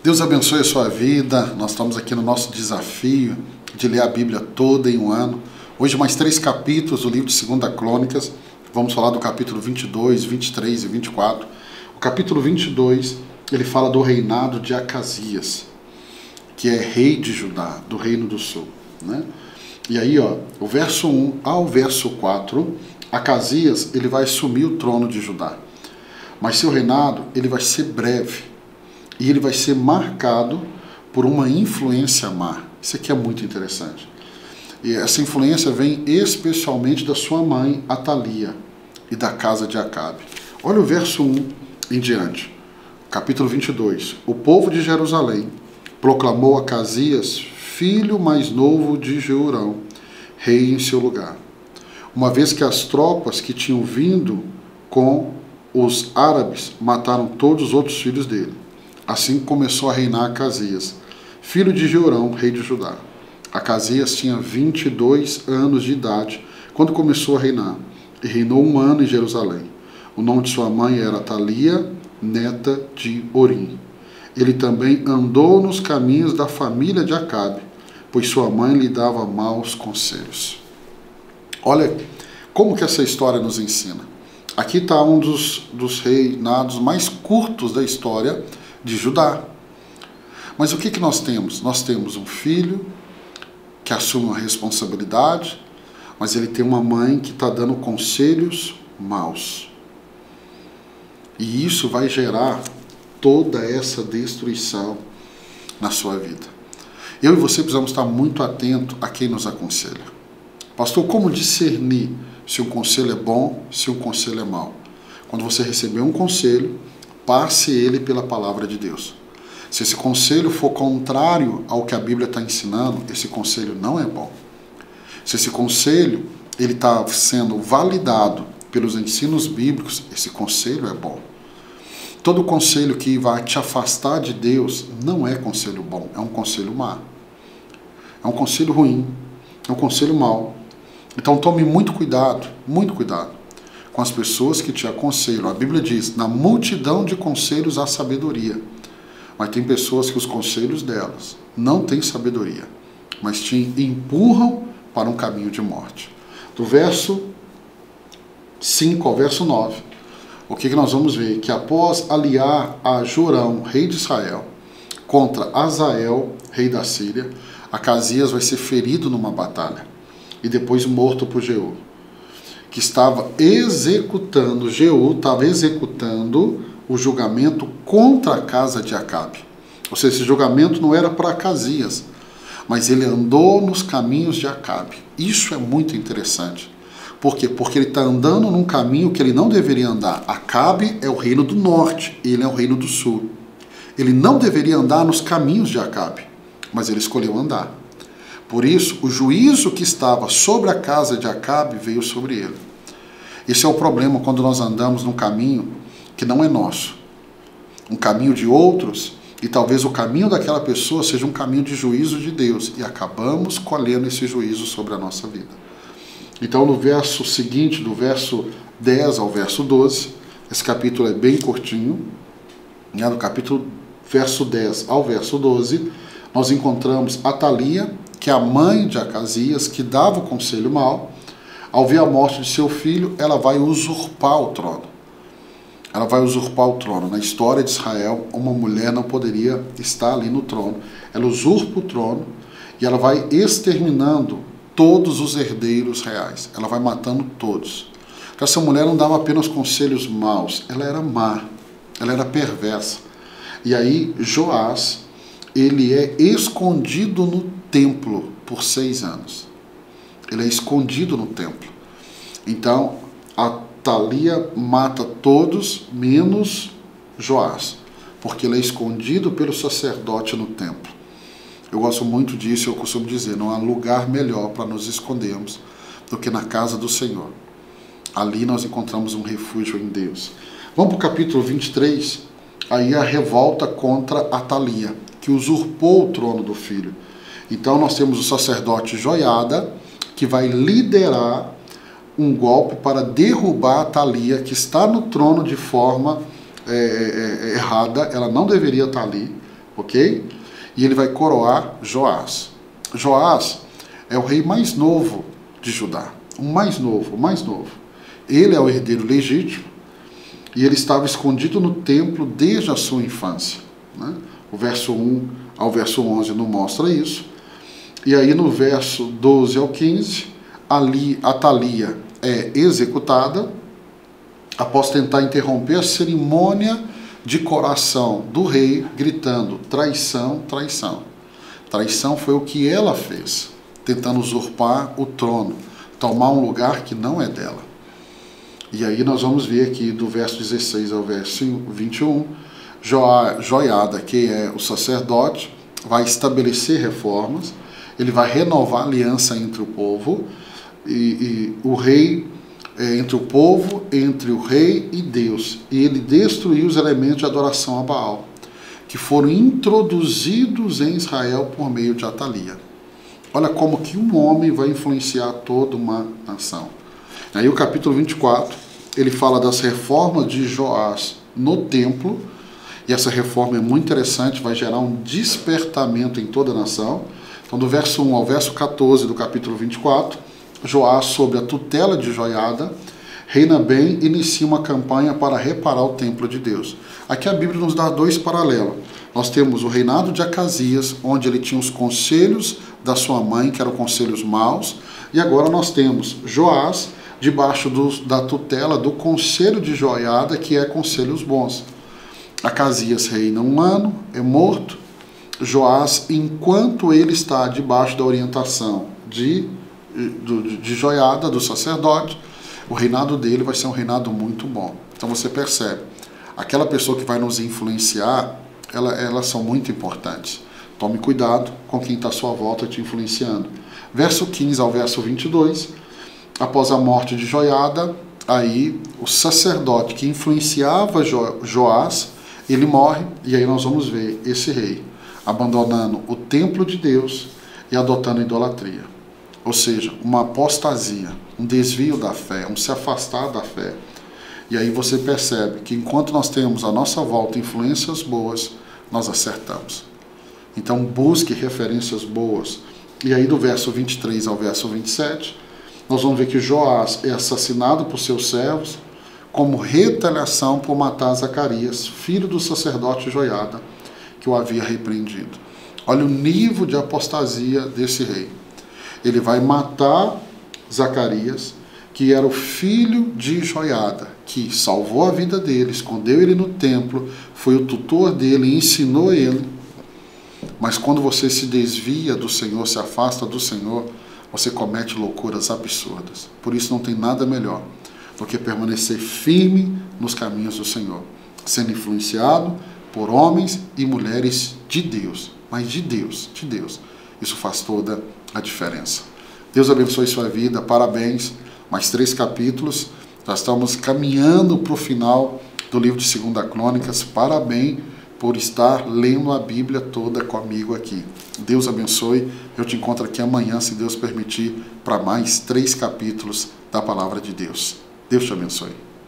Deus abençoe a sua vida. Nós estamos aqui no nosso desafio de ler a Bíblia toda em um ano. Hoje mais 3 capítulos do livro de 2 Crônicas. Vamos falar do capítulo 22, 23 e 24. O capítulo 22, ele fala do reinado de Acasias, que é rei de Judá, do reino do sul, né? E aí, o verso 1 ao verso 4, Acasias, ele vai assumir o trono de Judá. Mas seu reinado, ele vai ser breve. E ele vai ser marcado por uma influência má. Isso aqui é muito interessante. E essa influência vem especialmente da sua mãe, Atalia, e da casa de Acabe. Olha o verso 1 em diante. Capítulo 22. O povo de Jerusalém proclamou Acasias, filho mais novo de Jeorão, rei em seu lugar. Uma vez que as tropas que tinham vindo com os árabes mataram todos os outros filhos dele. Assim começou a reinar Acasias, filho de Jeorão, rei de Judá. Acasias tinha 22 anos de idade quando começou a reinar, e reinou 1 ano em Jerusalém. O nome de sua mãe era Atalia, neta de Orim. Ele também andou nos caminhos da família de Acabe, pois sua mãe lhe dava maus conselhos. Olha como que essa história nos ensina. Aqui está um dos reinados mais curtos da história de Judá. Mas o que nós temos? Nós temos um filho que assume uma responsabilidade, mas ele tem uma mãe que está dando conselhos maus. E isso vai gerar toda essa destruição na sua vida. Eu e você precisamos estar muito atentos a quem nos aconselha. Pastor, como discernir se um conselho é bom, se um conselho é mau? Quando você receber um conselho, passe ele pela palavra de Deus. Se esse conselho for contrário ao que a Bíblia está ensinando, esse conselho não é bom. Se esse conselho ele está sendo validado pelos ensinos bíblicos, esse conselho é bom. Todo conselho que vai te afastar de Deus não é conselho bom, é um conselho mau. É um conselho ruim, é um conselho mau. Então tome muito cuidado com as pessoas que te aconselham. A Bíblia diz, na multidão de conselhos há sabedoria. Mas tem pessoas que os conselhos delas não têm sabedoria, mas te empurram para um caminho de morte. Do verso 5 ao verso 9, o que nós vamos ver? Que após aliar a Jorão, rei de Israel, contra Azael, rei da Síria, Acasias vai ser ferido numa batalha e depois morto por Jeú, que estava executando, Jeú estava executando o julgamento contra a casa de Acabe. Ou seja, esse julgamento não era para Acasias, mas ele andou nos caminhos de Acabe. Isso é muito interessante. Por quê? Porque ele está andando num caminho que ele não deveria andar. Acabe é o reino do norte, ele é o reino do sul. Ele não deveria andar nos caminhos de Acabe, mas ele escolheu andar. Por isso, o juízo que estava sobre a casa de Acabe veio sobre ele. Esse é o problema quando nós andamos num caminho que não é nosso. Um caminho de outros, e talvez o caminho daquela pessoa seja um caminho de juízo de Deus, e acabamos colhendo esse juízo sobre a nossa vida. Então, no verso seguinte, do verso 10 ao verso 12, esse capítulo é bem curtinho, né? Do capítulo verso 10 ao verso 12, nós encontramos Atalia, que é a mãe de Acasias, que dava o conselho mau. Ao ver a morte de seu filho, ela vai usurpar o trono. Ela vai usurpar o trono. Na história de Israel, uma mulher não poderia estar ali no trono. Ela usurpa o trono e ela vai exterminando todos os herdeiros reais. Ela vai matando todos. Porque essa mulher não dava apenas conselhos maus, ela era má, ela era perversa. E aí, Joás, ele é escondido no templo por 6 anos. Ele é escondido no templo. Então, Atalia mata todos, menos Joás, porque ele é escondido pelo sacerdote no templo. Eu gosto muito disso, eu costumo dizer, não há lugar melhor para nos escondermos do que na casa do Senhor. Ali nós encontramos um refúgio em Deus. Vamos para o capítulo 23, aí a revolta contra Atalia, que usurpou o trono do filho. Então nós temos o sacerdote Joiada, que vai liderar um golpe para derrubar Atalia, que está no trono de forma errada, ela não deveria estar ali, ok? E ele vai coroar Joás. Joás é o rei mais novo de Judá, o mais novo. Ele é o herdeiro legítimo e ele estava escondido no templo desde a sua infância, né? O verso 1 ao verso 11 não mostra isso. E aí no verso 12 ao 15, ali Atalia é executada após tentar interromper a cerimônia de coroação do rei, gritando: traição, traição. Traição foi o que ela fez, tentando usurpar o trono, tomar um lugar que não é dela. E aí nós vamos ver aqui do verso 16 ao verso 21, Joiada, que é o sacerdote, vai estabelecer reformas, ele vai renovar a aliança entre o povo e o rei, entre o povo, entre o rei e Deus. E ele destruiu os elementos de adoração a Baal, que foram introduzidos em Israel por meio de Atalia. Olha como que um homem vai influenciar toda uma nação. Aí o capítulo 24, ele fala das reformas de Joás no templo, e essa reforma é muito interessante, vai gerar um despertamento em toda a nação. Então do verso 1 ao verso 14 do capítulo 24, Joás, sob a tutela de Joiada, reina bem e inicia uma campanha para reparar o templo de Deus. Aqui a Bíblia nos dá dois paralelos. Nós temos o reinado de Acasias, onde ele tinha os conselhos da sua mãe, que eram conselhos maus, e agora nós temos Joás, debaixo da tutela do conselho de Joiada, que é conselhos bons. Acasias reina um ano, é morto. Joás, enquanto ele está debaixo da orientação de Joiada, do sacerdote, o reinado dele vai ser um reinado muito bom. Então você percebe, aquela pessoa que vai nos influenciar, elas são muito importantes. Tome cuidado com quem está à sua volta te influenciando. Verso 15 ao verso 22, após a morte de Joiada, aí o sacerdote que influenciava Joás, ele morre, e aí nós vamos ver esse rei abandonando o templo de Deus e adotando idolatria. Ou seja, uma apostasia, um desvio da fé, um se afastar da fé. E aí você percebe que enquanto nós temos à nossa volta influências boas, nós acertamos. Então busque referências boas. E aí do verso 23 ao verso 27, nós vamos ver que Joás é assassinado por seus servos como retaliação por matar Zacarias, filho do sacerdote Joiada, que o havia repreendido. Olha o nível de apostasia desse rei. Ele vai matar Zacarias, que era o filho de Joiada, que salvou a vida dele, escondeu ele no templo, foi o tutor dele, ensinou ele. Mas quando você se desvia do Senhor, se afasta do Senhor, você comete loucuras absurdas. Por isso não tem nada melhor do que permanecer firme nos caminhos do Senhor, sendo influenciado por homens e mulheres de Deus, mas de Deus. Isso faz toda a diferença. Deus abençoe sua vida, parabéns, mais 3 capítulos, já estamos caminhando para o final do livro de 2 Crônicas, parabéns por estar lendo a Bíblia toda comigo aqui. Deus abençoe, eu te encontro aqui amanhã, se Deus permitir, para mais 3 capítulos da Palavra de Deus. Deus te abençoe.